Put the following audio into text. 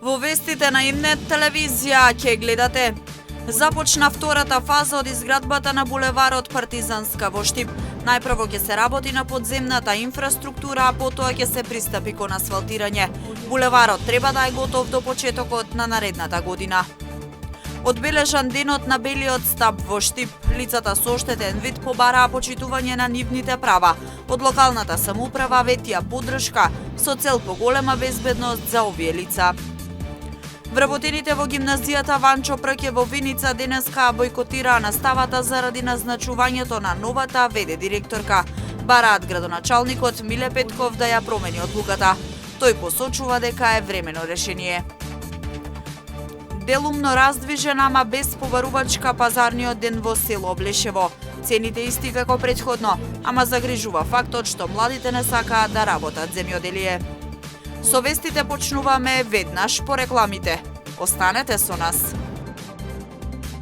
Во вестите на Имнет телевизија ќе гледате. Започна втората фаза од изградбата на булеварот Партизанска во Штип. Најпрво ќе се работи на подземната инфраструктура, а потоа ќе се пристапи кон асфалтирање. Булеварот треба да е готов до почетокот на наредната година. Одбележан денот на белиот стап во Штип. Лицата со оштетен вид побараа почитување на нивните права. Од локалната самоуправа ветија поддршка со цел поголема безбедност за овие лица. Вработените во гимназијата Ванчо Прке во Виница денеска бойкотираа наставата заради назначувањето на новата ВД директорка. Бараат градоначалникот Миле Петков да ја промени одлуката. Тој посочува дека е времено решение. Делумно раздвижен, ама без побарувачка пазарниот ден во село Облешево. Цените исти како претходно, ама загрижува фактот што младите не сакаат да работат земјоделие. Со вестите почнуваме веднаш по рекламите. Останете со нас.